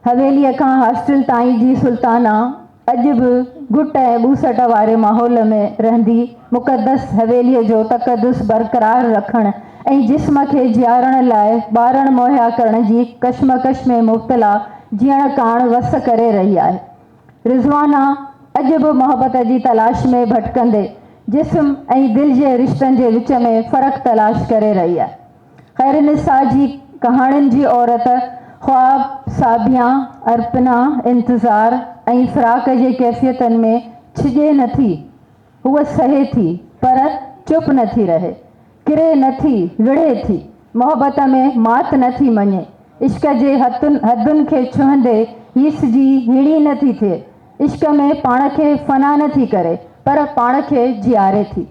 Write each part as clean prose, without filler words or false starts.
हवेलीअ खां हॉस्टल ताईं जी सुल्ताना अॼु बि घुट ऐं ॿूसट वारे माहौल में रहंदी मुक़दस हवेलीअ जो तक़दुस बरक़रार रखण ऐं जिस्म खे जियारण लाइ ॿारनि मुहैया करण जी कशमकश में मुब्तला जीअण काण वस करे रही आहे। रिज़वाना अॼु बि मोहबत जी तलाश में भटकंदे जिस्म ऐं दिलि जे रिश्तनि जे विच में फ़र्क़ु तलाश करे रही आहे। ख़ैरनिसा जी कहाणियुनि जी औरत ख्वाब, साबिया, अर्पना, इंतज़ार ऐं फ़िराक जे कैफ़ियतनि में छिॼे नथी। हूअ सहे थी पर चुप नथी रहे, किरे नथी, विढ़े थी, मोहबत में मात नथी मञे, इश्क जे हदुनि खे छुहंदे हीस जी हिणी नथी थिए, इश्क में पाण खे फ़ना नथी करे पर पाण खे जियारे थी।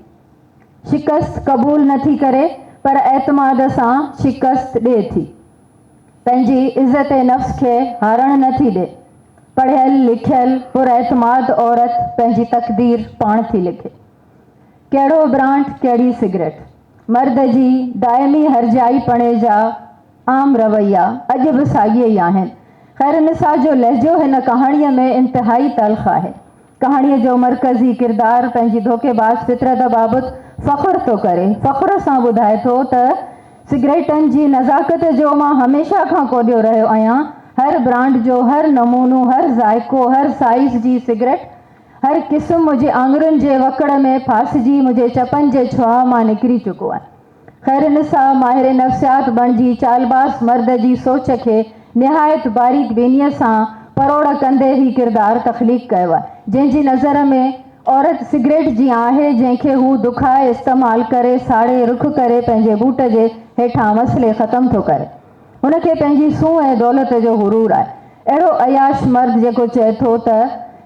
शिकस्त क़बूल नथी करे पर एतमाद सां शिकस्त ॾिए थी। पंहिंजी इज़त नफ़्स खे हारण नथी ॾे। पढ़ियल लिखियल पुरएतमाद औरत पंहिंजी तक़दीर पाण थी लिखे। कहिड़ो ब्रांड, कहिड़ी सिगरेट, मर्द जी दाइमी हरजाई पणे जा आम रवैया अॼु बि साॻिए ई आहिनि। ख़ैरनिसा जो लहजो हिन कहाणीअ में इंतिहाई तल्ख़ आहे। कहाणीअ जो मरकज़ी किरदारु पंहिंजी धोखेबाज़ फितरत बाबति फ़ख़्रु थो करे, फ़ख़्र सां ॿुधाए थो त सिगरेटनि जी नज़ाकत जो मां हमेशह खां कोॾियो रहियो आहियां। हर ब्रांड जो, हर नमूनो, हर ज़ाइक़ो, हर साइज़ जी सिगरेट, हर क़िस्म मुंहिंजे आङुरियुनि जे वकड़ में फासिजी मुंहिंजे चपनि जे छुहा मां निकिरी चुको आहे। ख़ैरनिसा माहिर नफ़्सियात बणिजी चालबाज़ मर्द जी सोच खे निहायत बारीक बीनीअ सां परोड़ कंदे ही किरदारु तख़लीक़ कयो आहे, जंहिंजी नज़र में औरत सिगरेट जी आहे जंहिंखे हू दुखाए इस्तेमालु करे साड़े रुख करे पंहिंजे बूट जे हेठां मसइले ख़तमु थो करे। हुनखे पंहिंजी सूंह ऐं दौलत जो हुरूर आहे। अहिड़ो अयाश मर्द जेको चए थो त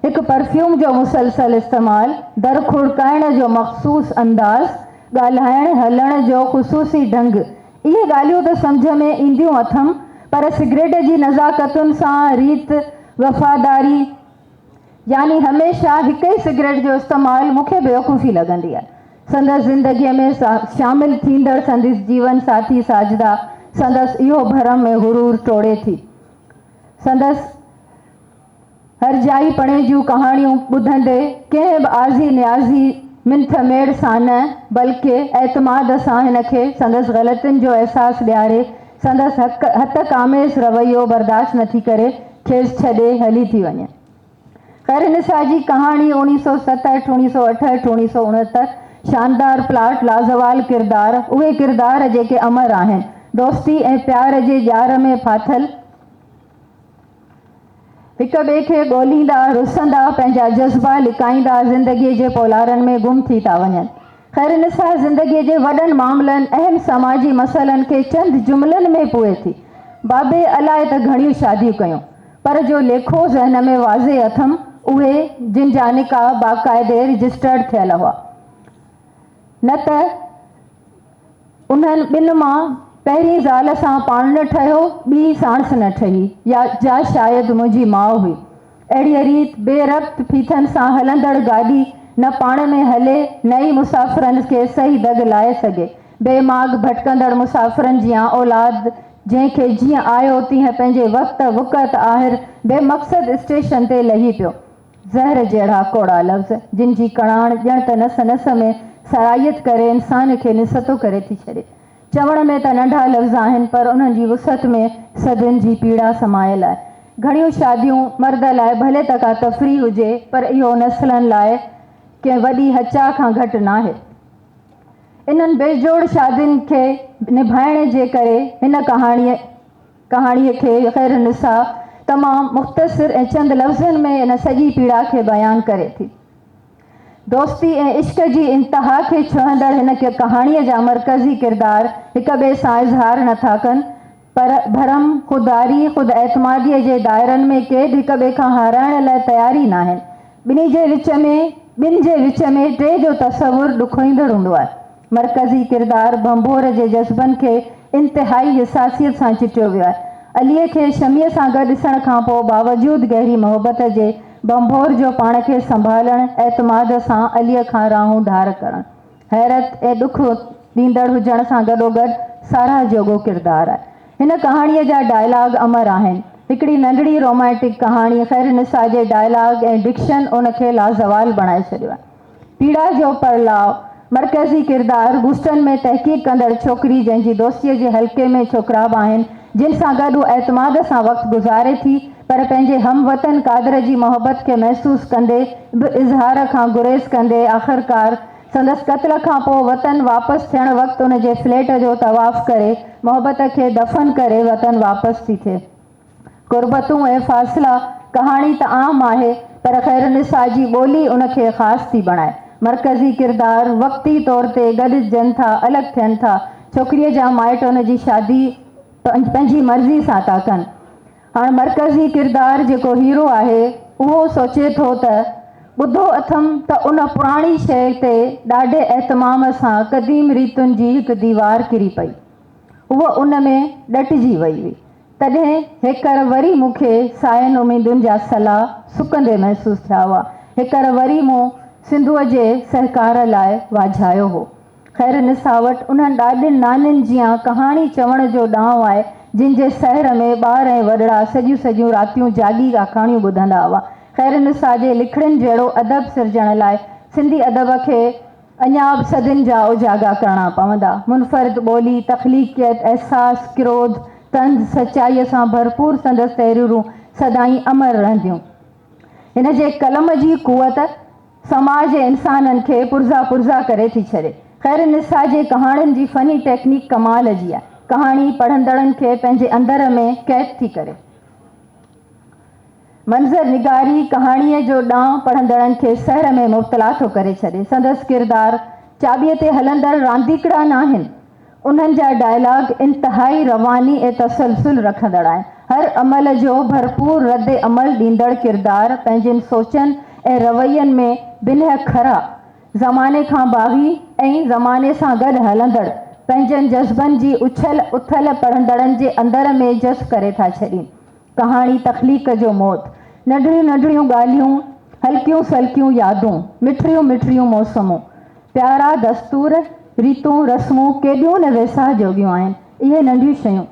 हिकु परफ्यूम जो मुसलसल इस्तेमालु, दर खुड़काइण जो मख़सूस अंदाज़, ॻाल्हाइण हलण जो ख़ुसूसी ढंग, इहे ॻाल्हियूं त सम्झ में ईंदियूं अथमि पर सिगरेट जी नज़ाकतुनि सां रीत वफ़ादारी यानी हमेशह हिक ई सिगरेट जो इस्तेमालु मूंखे बेवकूफ़ी लॻंदी आहे। संदसि ज़िंदगीअ में शामिल थींदड़ संदसि जीवन साथी साजदा संदसि इहो भरम में हुरूर टोड़े थी। संदसि हरजाई पणे जूं कहाणियूं ॿुधंदे कंहिं बि आज़ी न्याज़ी मिंथ मेड़ सां न बल्कि एतमाद सां हिन खे संदसि ग़लतियुनि जो अहसासु ॾियारे संदसि हथ कामेज़ रवैयो बर्दाश्त नथी करे खेसि छॾे हली थी वञे। ख़ैरनिसा जी कहाणी 1967, 1968, 1969 शानदार प्लाट, लाज़वाल किरदार, उहे किरदार जेके अमर आहिनि। दोस्ती ऐं प्यार जे ॼार में फाथल हिक ॿिए खे ॻोल्हींदा, रुसंदा, पंहिंजा जज़्बा लिकाईंदा ज़िंदगीअ जे पोलारनि में गुम थी था वञनि। ख़ैरनिसा ज़िंदगीअ जे वॾनि मामलनि, अहम समाजी मसइलनि खे चंद जुमलनि में पुए थी। बाबे अलाए त घणियूं शादियूं कयूं पर जो लेखो ज़हन में वाज़े अथमि उहे जिन जा निकाह बाक़ाइदे रजिस्टर्ड थियल हुआ। न त उन्हनि ॿिनि मां पहिरीं ज़ाल सां पाण न ठहियो, ॿी साणस न ठही, या शायदि मुंहिंजी माउ हुई। अहिड़ीअ रीत बेरब्त फीथनि सां हलंदड़ गाॾी न पाण में हले न ई मुसाफ़िरनि खे सही दग लाए सघे। बेमाग भटकंदड़ मुसाफ़िरनि जी औलाद जंहिंखे जीअं आयो तीअं पंहिंजे वक़्त वक़्त आहिर बेमक़सद स्टेशन ते लही पियो। ज़हर जहिड़ा कोड़ा लफ़्ज़ जिन जी कड़ाण ॼण त नस नस में सरायत करे इंसान खे निसतो करे थी छॾे। चवण में त नंढा लफ़्ज़ आहिनि पर उन्हनि जी वुसअत में सदियुनि जी पीड़ा समायल आहे। घणियूं शादियूं मर्द लाइ भले त का तफ़रीह हुजे पर इहो नस्लनि लाइ कंहिं वॾी हचा खां घटि नाहे। इन्हनि बेजोड़ शादियुनि खे निभाइण जे करे हिन कहाणीअ खे ख़ैरनिसा तमामु मुख़्तसिर ऐं चंद लफ़्ज़नि में इन सॼी पीड़ा खे बयानु करे थी। दोस्ती ऐं इश्क जी इंतिहा खे छुहंदड़ हिन कहाणीअ जा मरकज़ी किरदार हिक ॿिए सां इज़हार नथा कनि पर भरम, ख़ुददारी, ख़ुदि एतमादीअ जे दायरनि में क़ैद हिक ॿिए खां हाराइण लाइ तयारी न आहिनि। ॿिनि जे विच में टे जो तसवुरु ॾुखोईंदड़ हूंदो आहे। मरकज़ी किरदारु भंभोर जे जज़्बनि खे इंतिहाई हिसासियत सां चिटियो वियो आहे। अलीअ खे शमीअ सां गॾु ॾिसण खां पोइ बावजूदि गहरी मोहबत जे भंभोर जो पाण खे संभालण, एतमाद सां अलीअ खां राहूं धार करणु, हैरत ऐं ॾुख ॾींदड़ हुजण सां गॾोगॾु साराह जोॻो किरदारु आहे। हिन कहाणीअ जा डायलॉग अमर आहिनि। हिकिड़ी नंढड़ी रोमांटिक कहाणी ख़ैर-ए-निसा जे डायलॉग ऐं डिक्शन उनखे लाज़वाल बणाए छॾियो आहे। पीड़ा जो परलाव मरकज़ी किरदारु बूस्टन में तहक़ीक़ कंदड़ छोकिरी जंहिंजी दोस्तीअ जे हल्के में छोकिरा बि आहिनि, जिन सां गॾु एतमाद सां वक़्तु गुज़ारे थी, पर पंहिंजे हमवतन कादर जी मोहबत खे महसूसु कंदे बि इज़हार खां गुरेज़ कंदे आख़िरकार संदसि क़त्ल खां पोइ वतन वापसि थियण वक़्तु उन जे फ्लैट जो तवाफ़ करे मोहबत खे दफ़न करे वतन वापसि थी थिए। ग़ुरबतूं ऐं फ़ासिला कहाणी त आम आहे, पर ख़ैर-ए-निसा जी ॿोली उनखे ख़ासि थी बणाए। मरकज़ी किरदारु वक़्ती तौर ते गॾिजनि था, अलॻि थियनि था। छोकिरीअ जा माइट उन जी शादी पंहिंजी मर्ज़ी सां था कनि। हाणे मरकज़ी किरदारु जेको हीरो आहे उहो सोचे थो त ॿुधो अथमि त उन पुराणी शइ ते ॾाढे एतमाम सां क़दीम रीतुनि जी हिकु दीवार किरी पई। उहो उन में ॾटिजी वई हुई। तॾहिं हेकर वरी मूंखे सायनि उमेदुनि जा सलाह सुकंदे महसूसु थिया हुआ। हेकर वरी मूं सिंधूअ जे सहकार लाइ वाझायो हो। ख़ैर-ए-निसा वटि उन्हनि ॾाढियुनि नानियुनि जीअं कहाणी चवण जो ॾांहुं आहे, जिन जे सहर में ॿार ऐं वॾड़ा सॼियूं सॼियूं रातियूं जाॻी आखाणियूं ॿुधंदा हुआ। ख़ैर-ए-निसा जे लिखड़नि जहिड़ो अदब सिरजण लाइ सिंधी अदब खे अञा बि सदियुनि जा उजागा करणा पवंदा। मुनफ़रिद ॿोली, तख़लीक़ियत, एहसास, क्रोध, तंज़, सचाईअ सां भरपूर संदसि तहरीरूं सदाईं अमर रहंदियूं। हिन जे कलम जी कुवत समाज ऐं इंसाननि खे पुरज़ा पुरज़ा करे थी छॾे। ख़ैर-ए-निसा जे कहाणियुनि जी फ़नी टेक्निक कमाल जी आहे। कहाणी पढ़ंदड़नि खे पंहिंजे अंदर में क़ैद थी करे। मंज़र निगारी कहाणीअ जो ॾांहुं पढ़ंदड़नि खे सहर में मुब्तला थो करे छॾे। संदसि किरदारु चाॿीअ ते हलंदड़ रांदीकड़ा न आहिनि। उन्हनि जा डायलॉग इंतिहाई रवानी ऐं तसलसुल रखंदड़ आहिनि। हर अमल जो भरपूर रद्द अमल ॾींदड़ किरदारु पंहिंजनि सोचनि ऐं रवैयनि में बिन्ह खरा, ज़माने खां बाग़ी ऐं ज़माने सां गॾु हलंदड़ पंहिंजनि जज़्बनि जी उछल उथल पढ़ंदड़नि जे अंदर में जज़्ब करे था छॾीनि। कहाणी तख़लीक़ जो मौत, नंढड़ियूं नंढड़ियूं ॻाल्हियूं, हल्कियूं सल्कियूं यादूं, मिठड़ियूं मिठड़ियूं मौसमूं, प्यारा दस्तूर, रीतूं रस्मूं केॾियूं न वेसा जोगियूं आहिनि। इहे नंढियूं शयूं,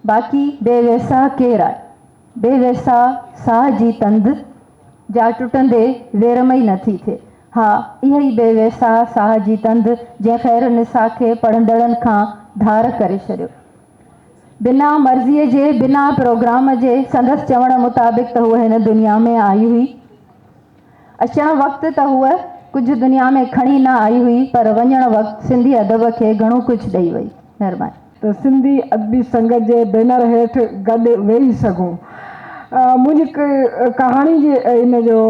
बाक़ी बेवेसा केरु आहे? बेवेसा साह जी तंद जा टुटंदे वेरमई नथी थिए। हा, इहा ई बेवेसा साह जी तंद जंहिं ख़ैर-ए-निसा खे पढ़ंदड़नि खां धार करे छॾियो। बिना मर्ज़ीअ जे, बिना प्रोग्राम जे, संदसि चवण मुताबिक़ त हूअ हिन दुनिया में आई हुई। अचण वक़्तु त हूअ कुझु दुनिया में खणी न आई हुई, पर वञण वक़्तु सिंधी अदब खे घणो कुझु ॾेई वई। महिरबानी। त सिंधी अदबी संगत जे बैनर हेठि गॾु वेही सघूं। मुंहिंजी कहाणी जे इन जो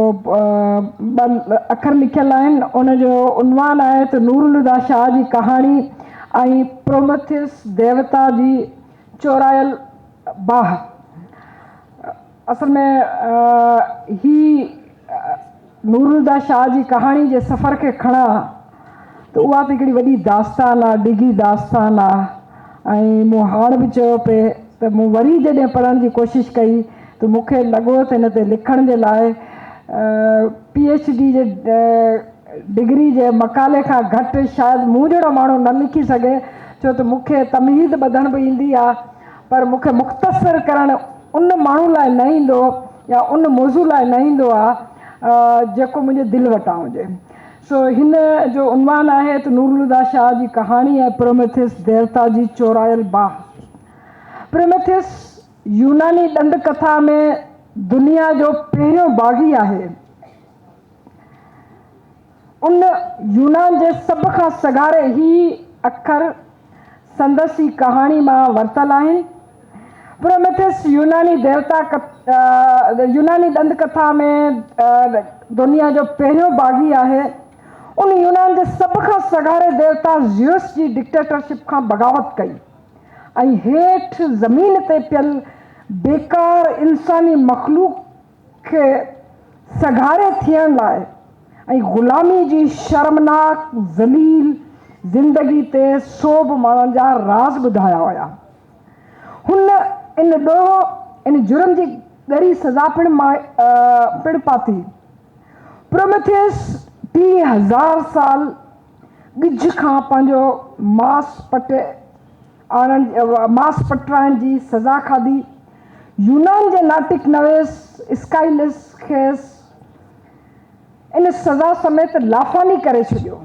अखर लिखियल आहिनि। उन जो उनवान आहे त नूरुल हुदा शाह जी कहाणी ऐं प्रोमेथियस देवता जी चोरायल बाह। असल में ही नूरुल हुदा शाह जी कहाणी जे सफ़र खे खणा त उहा त हिकिड़ी वॾी दास्तान आहे, डिघी दास्तान आहे। ऐं मूं हाणे बि चयो पिए त मूं वरी जॾहिं पढ़ण जी कोशिशि कई त मूंखे लॻो त हिन ते लिखण जे लाइ PhD जे डिग्री जे मकाले खां घटि शायदि मूं जहिड़ो माण्हू न लिखी सघे, छो त मूंखे तमीज़ ॿधण बि ईंदी आहे, पर मूंखे मुख़्तसर करणु उन माण्हू लाइ न ईंदो या उन मौज़ू लाइ न ईंदो आहे जेको मुंहिंजे दिलि वटां हुजे। सो हिन जो उनवान आहे त नूरुल हुदा शाह जी कहाणी ऐं प्रोमेथियस देवता जी चोरायल बाह। प्रोमेथियस यूनानी ॾंद कथा में दुनिया जो पहिरियों बाग़ी आहे। उन यूनान जे सभ खां सगारे ही अखर संदसि कहाणी मां वरितल आहिनि। प्रोमेथियस यूनानी यूनानी ॾंद कथा में दुनिया जो पहिरियों बाग़ी आहे। उन यूनान जे सभ खां सगारे देवता ज़्यूस जी डिक्टेटरशिप खां बग़ावत कई ऐं हेठि ज़मीन ते पियल बेकार इंसानी मख़लूक खे सगारे थियण लाइ ऐं ग़ुलामी जी शर्मनाक ज़लील ज़िंदगी ते सोभ माण्हुनि जा राज़ ॿुधाया हुया। हुन इन ॾोह इन जुर्म जी ॻरी सज़ा पिणु पाती। प्रोमेथियस 30,000 साल ॻिझ खां पंहिंजो मांस पटाइण जी सज़ा खाधी। यूनान जे नाटिक नवेस स्काइलिस खेसि इन सज़ा समेत लाफ़ानी करे छॾियो।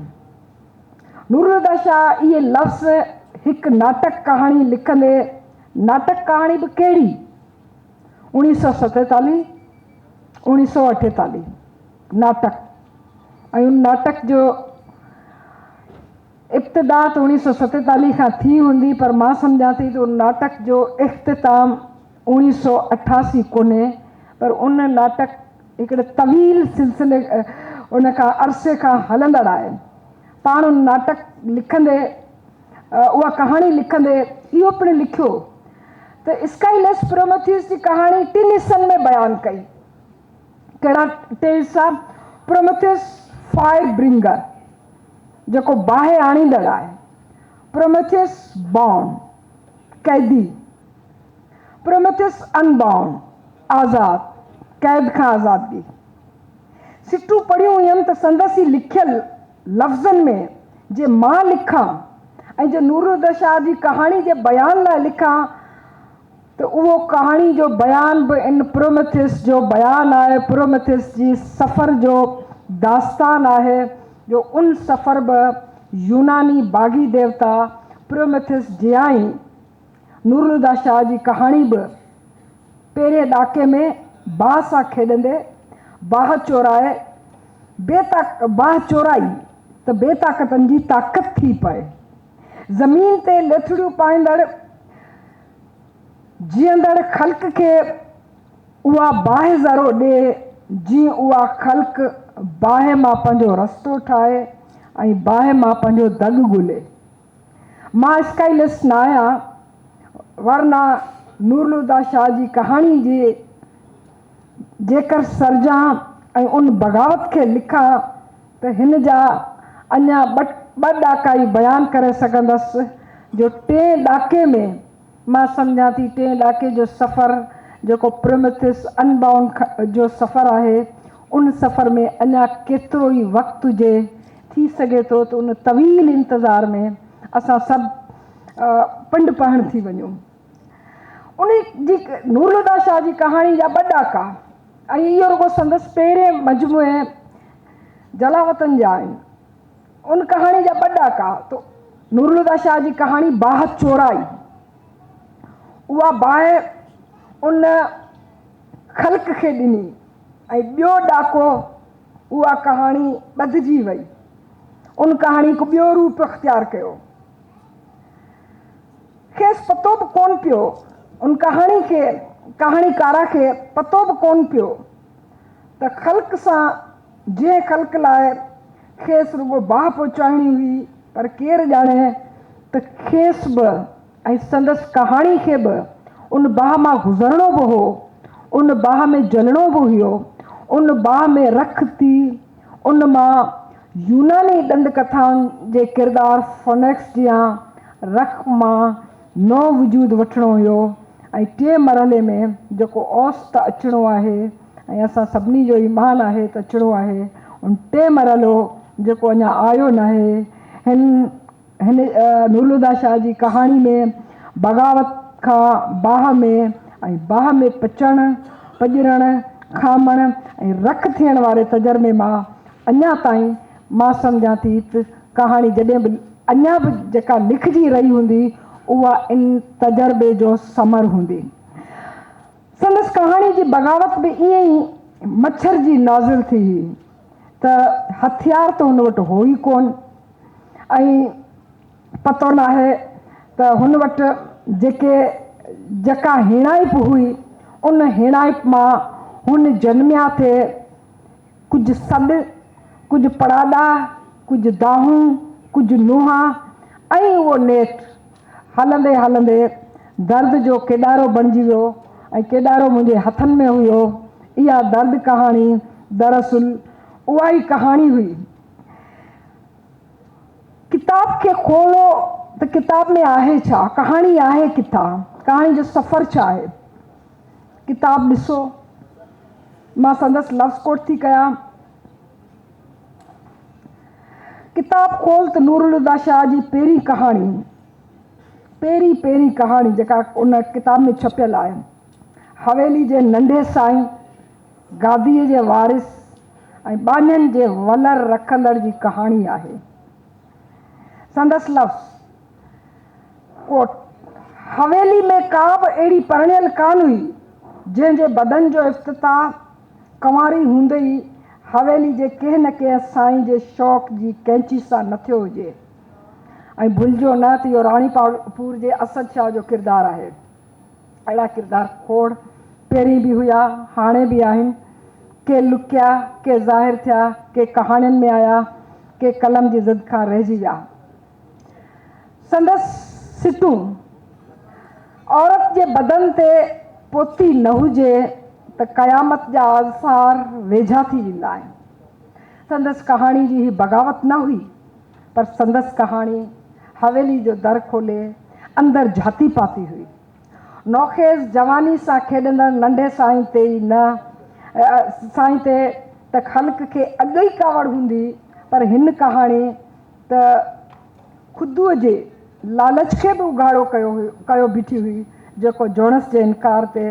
नूरुल्लाह शाह इहे लफ़्ज़ हिकु नाटक कहाणी लिखंदे, नाटक कहाणी बि कहिड़ी 1947 1948 नाटक, ऐं उन नाटक जो इब्तिदा त 1947 खां थी हूंदी, पर मां सम्झां थी त उन नाटक जो इख़्तिताम 1988 कोन्हे, पर उन नाटक हिकिड़े तवील सिलसिले उन खां अरसे खां हलंदड़ आहे। पाण उन नाटक लिखंदे, उहा कहाणी लिखंदे इहो पिणु लिखियो त स्काइलेस प्रोमेथियस जी कहाणी 3 हिस्सनि में बयानु कई। कहिड़ा 3 हिस्सा? प्रोमेथियस फायर ब्रिंगर, जेको बाहि आणींदड़ आहे। प्रोमेथियस बाउंड, कैदी। प्रोमेथियस अनबाउंड, आज़ाद, क़ैद खां आज़ादगी। सिटूं पढ़ियूं हुयमि त संदसि लिखियल लफ़्ज़नि में जे मां लिखां ऐं जे नूरुल्लाह शाह जी कहाणी जे बयान लाइ लिखां त उहो कहाणी जो बयान बि इन प्रोमेथियस जो बयान आहे। प्रोमेथियस जी सफ़र जो दास्तान आहे, जो उन सफ़र बि यूनानी बाग़ी देवता प्रोमेथियस जियाई। नूरुल्लाह शाह जी कहाणी बि पहिरें ॾाके में बाहि सां खेॾंदे बाहि चोराए बाहि चोराई त बेताक़तनि जी ताक़त थी पए। ज़मीन ते लेथड़ियूं पाईंदड़ जीअंदड़ ख़ल्क़ खे उहा बाहि ज़रो ॾिए, जीअं उहा ख़ल्क़ बाहि मां पंहिंजो रस्तो ठाहे ऐं बाहि मां पंहिंजो दॻ ॻोल्हे। मां स्काइलिस न आहियां, वरना नूरुल्लाह शाह जी कहाणी जी जेकर सर्जां ऐं उन बग़ावत खे लिखां त हिन जा अञा ॿ ॾाका ई बयानु करे सघंदसि। जो 3 ॾाके में मां सम्झां थी 3 ॾाके जो सफ़र जेको प्रोमेथियस अनबाउंड जो सफ़र आहे, उन सफ़र में अञा केतिरो ई वक़्तु हुजे। थी सघे थो त उन तवील इंतज़ार में असां सभु पिंड पहण थी वञूं। उन जी नूरुल्लाह शाह जी कहाणी जा 2 ॾाका, ऐं इहो रुॻो संदसि पहिरें मजमूए जलावतन जा आहिनि। उन कहाणी जा 2 ॾाका। तो नूरुल्लाह शाह जी कहाणी बाहि चोराई, उहा बाहि उन ख़ल्क़ खे ॾिनी, ऐं ॿियो ॾाको उहा कहाणी ॿधिजी वई, उन कहाणी हिकु ॿियो रूप इख़्तियार कयो। खेसि पतो बि कोन पियो, उन कहाणीकारा खे पतो बि कोन पियो त ख़ल्क़ सां जंहिं ख़ल्क़ लाइ खेसि रुॻो बाहि पहुचाइणी हुई, पर केरु ॼाणे त खेसि बि ऐं संदसि कहाणी खे बि उन बाहि मां गुज़रणो बि हो, उन बाहि में जलणो बि हुयो, उन बाहि में रख थी, उन मां यूनानी ॾंद कथाउनि जे किरदारु फोनेक्स जियां रख मां नओं वजूद वठिणो हुयो। ऐं 3 मरहले में जेको औस त अचिणो आहे ऐं असां सभिनी जो ईमान आहे त अचिणो आहे, उन 3 मरहलो जेको अञा आयो न आहे। हिन नूरुल्लाह शाह जी कहाणी में बग़ावत खां बाहि में ऐं बाहि में पचणु पॼिरणु खामणु ऐं रख थियण वारे तजुर्बे मां अञा ताईं मां सम्झां थी त कहाणी जॾहिं बि अञा बि जेका लिखिजी रही हूंदी उहा इन तजुर्बे जो समर हूंदी। संदसि कहाणी जी बग़ावत बि ईअं ई मच्छर जी नाज़िल थी हुई त हथियार त हुन वटि हो ई कोन, ऐं पतो न आहे त हुन वटि जेका हिणाइप हुई उन हिणाइप मां हुन जन्मिया थे कुझु सॾु, कुझु पड़ाॾा, कुझु दाहूं, कुझु नुंहां, ऐं उहो नेठि हलंदे हलंदे दर्द जो केॾारो बणिजी वियो ऐं केॾारो मुंहिंजे हथनि में हुयो। इहा दर्द कहाणी दरअसल उहा ई कहाणी हुई। किताब खे खोलो त किताब में आहे छा, कहाणी आहे किथां, कहाणी जो सफ़र छा आहे। किताब ॾिसो, मां संदसि लफ़्ज़ कोट थी कयां। किताब खोल त नूरुल्लाह शाह जी पहिरीं कहाणी जेका उन किताब में छपियल आहे, हवेली जे नंढे साईं गादीअ जे वारिस ऐं बानियुनि जे वलर रखंदड़ जी कहाणी आहे। संदसि लफ़्ज़ कोट, हवेली में का बि अहिड़ी परिणियल कान हुई जंहिंजे बदन जो इफ़्तिताह कंवारी हूंदे ई हवेली जे कंहिं न कंहिं साईं जे शौक़ जी कैंची सां न थियो हुजे। ऐं भुलिजो न त इहो राणी पालपुर जे असद शाह जो किरदारु आहे। अहिड़ा किरदार खोड़ पहिरीं बि हुआ, हाणे बि आहिनि। के लुकिया, के ज़ाहिर थिया, के कहाणियुनि में आया, के कलम जी ज़िद खां रहिजी विया। संदसि सिटूं, औरत जे बदन ते पोती न हुजे त क़यामत जा आसार वेझा थी वेंदा आहिनि। संदसि कहाणी जी ही बग़ावत न हुई, पर संदसि कहाणी हवेली जो दर खोले अंदरि झाती पाती हुई। नौखेज़ जवानी सां खेॾंदड़ नंढे साईं ते ई न साईं ते त ख़ल्क़ खे अॻु ई कावड़ हूंदी, पर हिन कहाणी त ख़ुदूअ जे लालच खे बि उघाड़ो कयो बीठी हुई, जेको जोणस जे इनकार ते,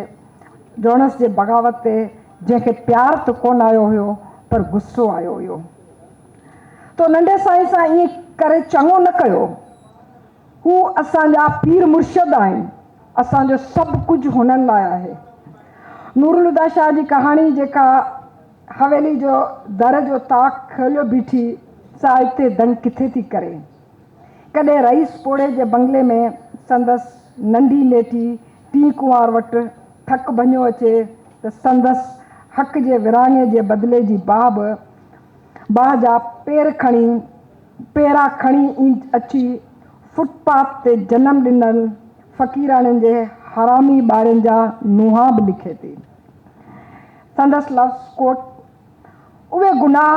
जोणस जे बग़ावत ते, जंहिंखे प्यार त कोन आयो हुयो पर गुस्सो आयो हुयो। तो नंढे साईं सां ईअं करे चङो न कयो। हू असांजा पीर मुर्शिद आहिनि, असांजो सभु कुझु हुननि लाइ आहे। नूरुल हुदा शाह जी कहाणी जेका हवेली जो दर जो ताक खोलियो बीठी, सा हिते दंग किथे थी करे। कॾहिं रईस पोड़े जे बंगले में संदसि नंढी लेटी टी कुंवार वटि थक भञो अचे त संदसि हक़ जे विरांगे जे बदिले जी बाह जा पेरा खणी अची फुटपाथ ते जनम ॾिनल फ़क़ीराणनि जे हरामी ॿारनि जा नुंहां बि लिखे थी। संदसि लफ़्ज़ कोट, उहे गुनाह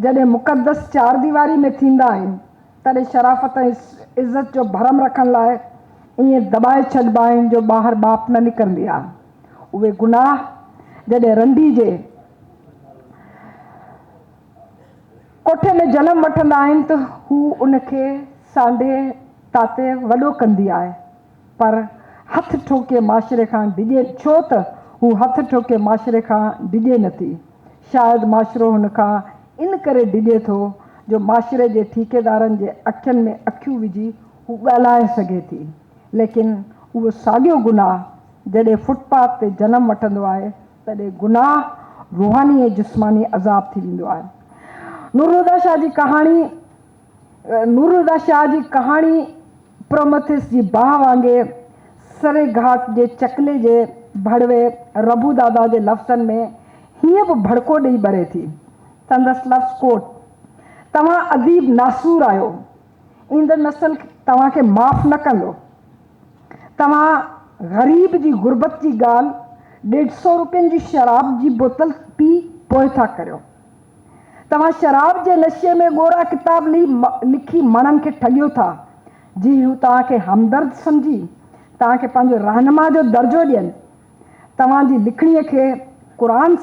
जॾहिं मुक़दस चार दीवारी में थींदा आहिनि तॾहिं शराफ़त ऐं इज़त जो भरम रखण लाइ ईअं दॿाए छॾिबा आहिनि जो ॿाहिरि बाप न निकिरंदी आहे। उहे गुनाह जॾहिं रंडी जे कोठे में जनम वठंदा आहिनि त हू उनखे सांडे ताते वॾो कंदी आहे, पर हथ ठोके माशरे खां डिॼे, छो त हू हथ ठोके माशरे खां डिॼे नथी। शायदि माशरो हुन खां इन करे डिॼे थो जो माशरे जे ठेकेदारनि जे अखियुनि में अखियूं विझी हू ॻाल्हाए सघे थी। लेकिन उहो साॻियो गुनाह जॾहिं फुटपाथ ते जनम वठंदो आहे तॾहिं गुनाह रूहानी ऐं जिस्मानी अज़ाब थी वेंदो आहे। नूरुल हुदा शाह जी कहाणी प्रोमथिस जी बाह वांगुरु सरे घाट जे चकले जे भड़वे रबू दादा जे लफ़्ज़नि में हीअं बि भड़को ॾेई ॿरे थी। संदसि लफ़्ज़ कोट, तव्हां अदीब नासूर आहियो, ईंदड़ नस्ल तव्हांखे माफ़ न कंदो। तव्हां ग़रीब जी गुरबत जी ॻाल्हि 150 रुपयनि जी शराब जी बोतल पी पोइ था करियो। तव्हां शराब जे नशे में ॻोरा किताब लिखी माण्हुनि खे ठॻियो था, जी हू तव्हांखे हमदर्द सम्झी तव्हांखे पंहिंजो रहनुमा जो दर्जो ॾियनि, तव्हांजी लिखणीअ खे क़ुरान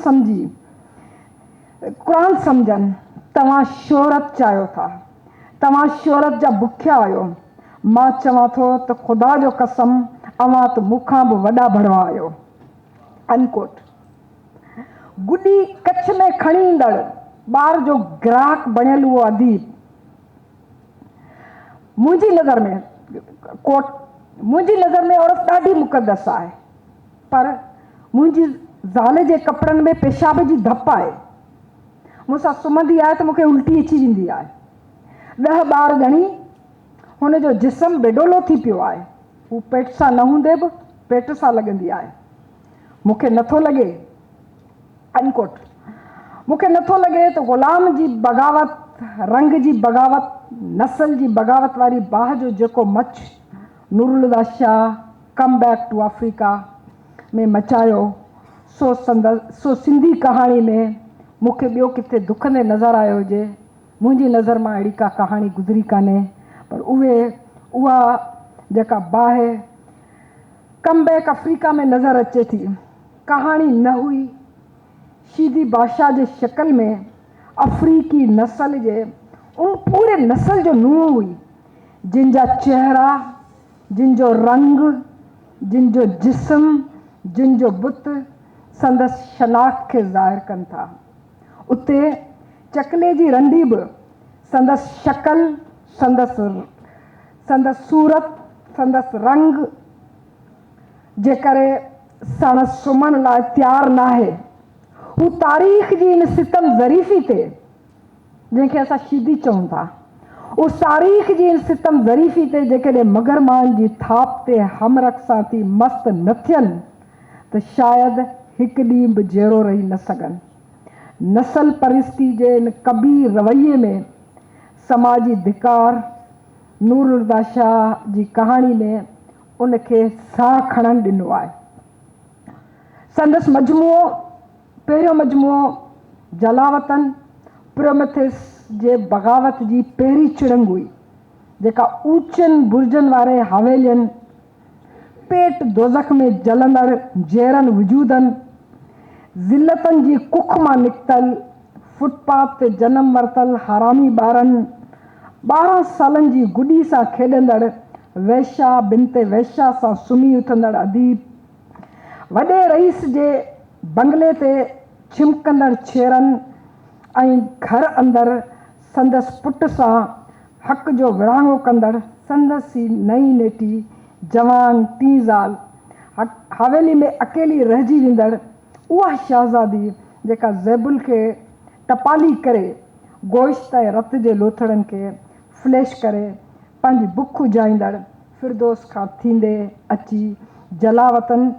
सम्झनि। तव्हां शोहरत चाहियो था, तव्हां शोहरत जा बुखिया आहियो। मां चवां थो त ख़ुदा जो कसम, अव्हां त मूंखां बि वॾा भड़वा आहियो। अनकोट। गुॾी कच्छ में खणी ईंदड़ ॿार जो ग्राहक बणियल उहो अदीब मुंहिंजी नज़र में औरत ॾाढी मुक़दस आहे, पर मुंहिंजी ज़ाल जे कपिड़नि में पेशाब जी धप आहे। मूंसां सुम्हंदी आहे त मूंखे उल्टी अची वेंदी आहे। 10 ॿार ॻणी हुन जो जिस्म बेडोलो थी पियो आहे। हू पेट सां न हूंदे बि पेट सां लॻंदी आहे। मूंखे नथो लॻे अनकोट, मूंखे नथो लॻे त ग़ुलाम जी बग़ावत, रंग जी बग़ावत, नस्ल जी बग़ावत वारी बाह जो जेको मच नूरुल हुदा Shah come back two Africa में मचायो, सो सिंधी कहाणी में मूंखे ॿियो किथे दुखंदे नज़र आयो हुजे। मुंहिंजी नज़र मां अहिड़ी का कहाणी गुज़री कान्हे, पर उहा जेका बाहि कम बैक अफ्रीका में नज़र अचे थी, कहाणी न हुई, शीदी बादशाह जे शक्ल में अफ्रीकी नस्ल जे उन पूरे नस्ल जो नुंहुं हुई, जिन जा चेहरा, जिन जो रंग, जिन जो जिस्म जिन जो बुत संदसि शनाख़्त खे ज़ाहिर कनि था। उते चकले जी रंडी बि संदसि शक्ल, संदसि सूरत, संदसि रंग जे करे संदसि सुम्हण लाइ तयारु न आहे। हू तारीख़ जी इन सितम ज़रीफ़ी ते, जंहिंखे असां शीदी चऊं था, उस तारीख़ जी इन सितम ज़रीफ़ी ते जेकॾहिं मगरमान जी थाप ते हमरख सां थी मस्त न थियनि त शायदि हिकु ॾींहुं बि जहिड़ो रही न सघनि। नसल परिस्ती जे इन कबीर रवैये में समाजी धिकार नूरुल्लाह शाह जी कहाणी में उनखे साह खणणु ॾिनो आहे। संदसि मजमूओ, पहिरियों मजमूओ जलावतन प्रोमेथियस जे बग़ावत जी पहिरीं चिड़ंग हुई, जेका ऊचनि बुर्जनि वारे हवेलियुनि, पेट दोज़ख में जलंदड़ जहिड़नि वजूदनि, ज़िल्लतनि जी कुख मां निकितल, फुटपाथ ते जनम वरितल हरामी ॿारनि, 12 सालनि जी गुॾी सां खेॾंदड़ वैश्या बिनते वैश्या सां सुम्ही उथंदड़ अदीब, वॾे रईस जे बंगले ते छिमकंदड़ छेरनि ऐं घर अंदरि संदसि पुट सां हक़ जो विरहाङो कंदड़ संदसि नई नेटी जवान टीज़ाल, हवेली में अकेली रहिजी वेंदड़ उहा शहज़ादी जेका ज़ैबुल खे टपाली करे गोश्त ऐं रत जे लोथड़नि खे फ्लैश करे पंहिंजी बुख उजाईंदड़ फिरदोस खां थींदे अची जलावतन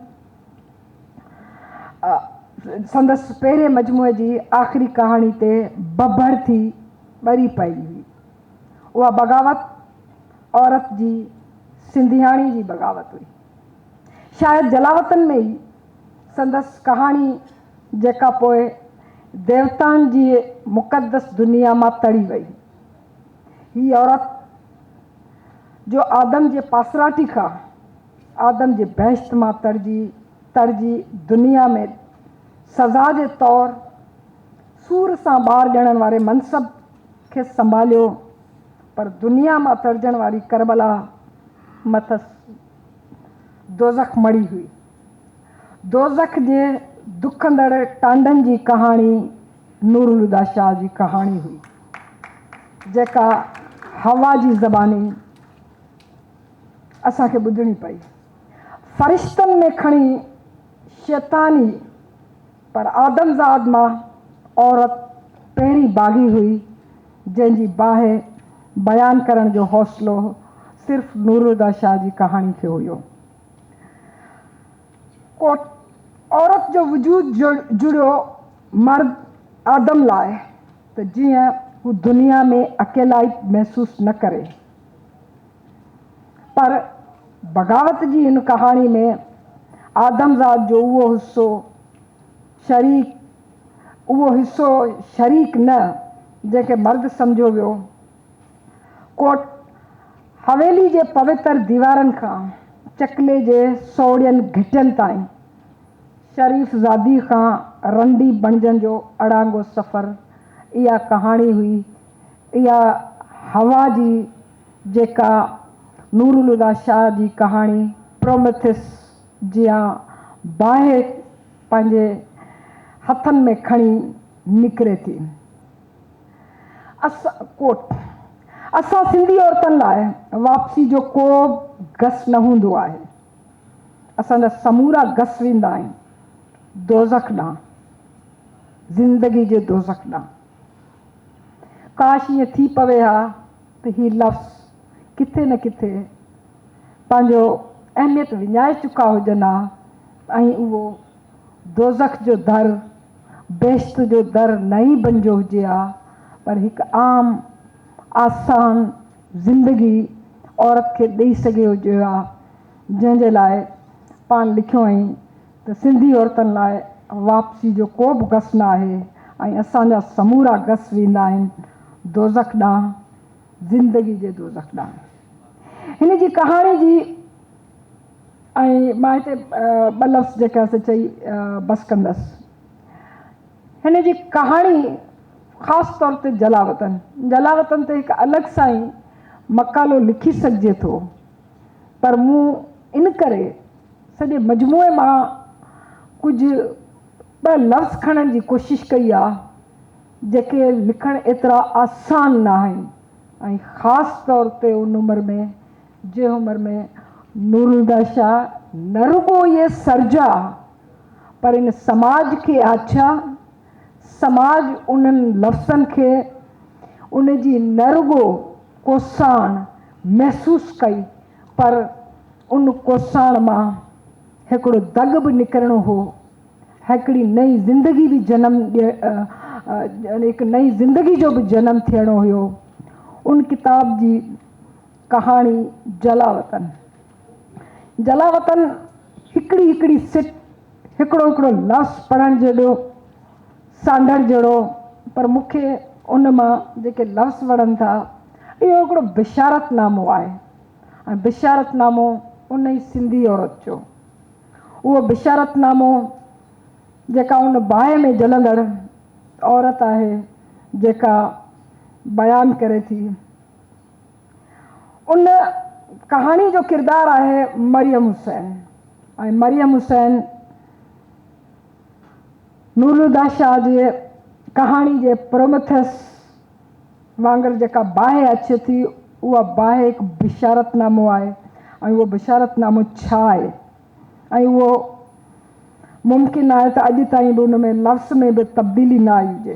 संदसि पहिरें मजमूए जी आख़िरी कहाणी ते बबड़ थी ॿरी पई हुई। उहा बग़ावत औरत जी सिंधियाणी जी बग़ावत हुई। शायदि जलावतन में ई संदसि कहाणी जेका पोइ देवताउनि जी मुक़दस दुनिया मां तड़ी वई। हीअ औरत जो आदम जे पासराटी खां आदम जे बहिश्त मां तड़जी दुनिया में सज़ा जे तौरु सूर सां ॿार ॼणण वारे मनसब खे संभालियो, पर दुनिया मां तड़जण वारी करबला मथसि दोज़ख मड़ी हुई। दोज़ख जे दुखंदड़ टांडनि जी कहाणी नूरुल्लाह शाह जी कहाणी हुई, जेका हवा जी ज़बानी असांखे ॿुधणी पई। फ़रिश्तनि में खणी शैतानी, पर आदमज़ाद मां औरत पहिरीं बाग़ी हुई, जंहिंजी बाहि बयानु करण जो हौसलो सिर्फ़ु नूरुल्लाह शाह जी कहाणी खे हुयो। को औरत जो वजूद जुड़ियो मर्द आदम लाइ त जीअं हू दुनिया में अकेलाई महसूसु न करे, पर बग़ावत जी हिन कहाणी में आदमज़ाद जो उहो हिसो शरीक न जंहिंखे मर्द सम्झो वियो। कोट हवेली जे पवित्र दीवारनि खां चकले जे सोड़ियनि घिटियनि ताईं शरीफ़ ज़ादी खां रंडी बणजनि जो अड़ांगो सफ़र, इहा कहाणी हुई। इहा हवा जी जेका नूरुल्लाह शाह जी कहाणी प्रोमेथियस जिया बाहि पंहिंजे हथनि में खणी निकिरे थी। असां सिंधी औरतुनि लाइ वापसी जो को गस न हूंदो आहे। असांजा समूरा गस वेंदा आहिनि दोज़ख ॾांहुं, ज़िंदगी जे दोज़ख ॾांहुं। काश ईअं थी पवे हा त हीउ लफ़्ज़ किथे न किथे पंहिंजो अहमियत विञाए चुका हुजनि हा ऐं उहो दोज़ख जो दर बेश्त जो दर न ई बणिजो हुजे हा, पर हिकु आम आसान ज़िंदगी औरत खे ॾेई सघे हुजे हा, जंहिंजे लाइ पाण लिखियो आई त सिंधी औरतुनि लाइ वापसी जो को बि गस न आहे ऐं असांजा समूरा गस वेंदा आहिनि दोज़ख ॾांहुं, ज़िंदगी जे दोज़ख ॾांहुं। हिन जी कहाणी जी ऐं मां हिते ॿ लफ़्ज़ जेका चई बसि कंदसि। हिन जी कहाणी ख़ासि तौर ते जलावतन ते हिकु अलॻि सां ई मक़ालो लिखी सघिजे थो, पर मूं इन करे सॼे मजमूए मां कुझु ॿ लफ़्ज़ खणण जी कोशिशि कई आहे जेके लिखणु एतिरा आसान न आहिनि ऐं ख़ासि तौर ते उन उमिरि में जंहिं उमिरि में नूरुल्लाह शाह न रुॻो इहे सर्जा पर इन समाज खे आछा समाज उन्हनि लफ़्ज़नि खे उन जी न रुॻो कोसाण महसूसु कई पर उन कोसाण मां हिकिड़ो दग बि निकिरणो हो, हिकिड़ी नई ज़िंदगी बि हिकु नई ज़िंदगी जो बि जनमु थियणो हुयो। उन किताब जी कहाणी जलावतन। जलावतन हिकिड़ी हिकिड़ी सिट हिकिड़ो हिकिड़ो लफ़्ज़ पढ़ण जहिड़ो सांडण जहिड़ो, पर मूंखे उन मां जेके लफ़्ज़ वणनि था इहो हिकिड़ो बिशारतनामो आहे ऐं बिशारतनामो उन ई सिंधी औरत जो। उहो बिशारतनामो जेका उन बाहि में जलंदड़ औरत आहे जेका बयानु करे थी। उन कहाणी जो किरदारु आहे मरियम हुसैन ऐं मरियम हुसैन नूरुल्लाह शाह जे कहाणी जे प्रोमेथस वांगुरु जेका बाहि अचे थी उहा बाहि हिकु बिशारतनामो आहे ऐं उहो बिशारतनामो छा आहे ऐं उहो मुमकिन आहे त अॼु ताईं बि उन में लफ़्ज़ में बि तब्दीली न आई हुजे।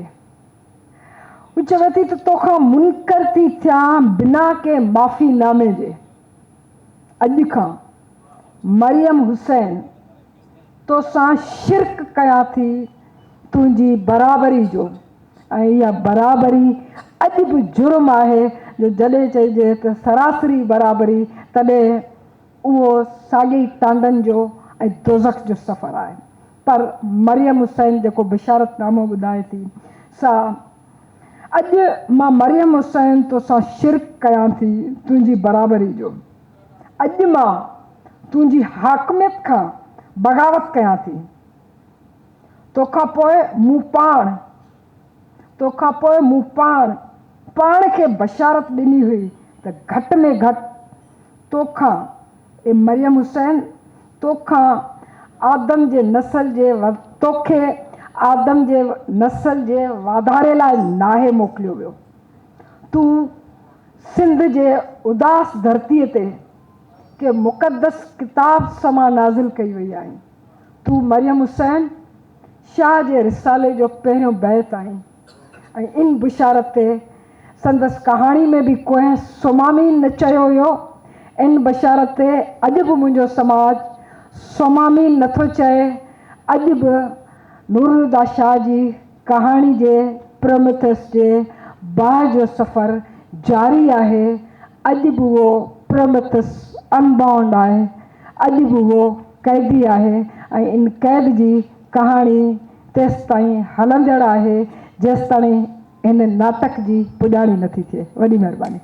हू चवे थी त तोखां मुनकर थी थियां बिना के माफ़ीनामे जे। अॼु खां मरियम हुसैन तोसां शिरक कयां थी तुंहिंजी बराबरी जो ऐं इहा बराबरी अॼु बि जुर्म आहे जो जॾहिं चइजे त सरासरी बराबरी तॾहिं उहो साॻी टांडनि जो ऐं दोज़ख जो सफ़र आहे। पर मरियम हुसैन जेको बिशारतनामो ॿुधाए थी सा अॼु मां मरियम हुसैन तोसां शिरक कयां थी तुंहिंजी बराबरी जो। अॼु मां तुंहिंजी हाकमियत खां बग़ावत कयां थी। तोखां पोइ मूं पाण खे बशारत ॾिनी हुई त घटि में घटि तोखां ए मरियम हुसैन तोखे आदम जे नसल जे वाधारे लाइ नाहे मोकिलियो वियो। तूं सिंध जे उदास धरतीअ ते के मुक़दस किताब समा नाज़िल कई वई आहे। तूं मरियम हुसैन शाह जे रिसाले जो पहिरियों बैत आहीं ऐं इन बिशारत ते संदसि कहाणी में बि कोई सोमामी न चयो हुयो। इन बिशारत ते अॼु बि मुंहिंजो समाज सोमामी नथो चए। अॼु बि नूरुल्लाह शाह जी कहाणी जे प्रोमेथस जे बाहि जो सफ़र जारी आहे। अॼु बि उहो प्रोमेथस अनबाउंड आहे। अॼु बि उहो क़ैदी आहे ऐं इन क़ैद जी कहाणी तेसि ताईं हलंदड़ आहे जेसि ताईं हिन नाटक जी पुॼाणी नथी थिए। वॾी महिरबानी।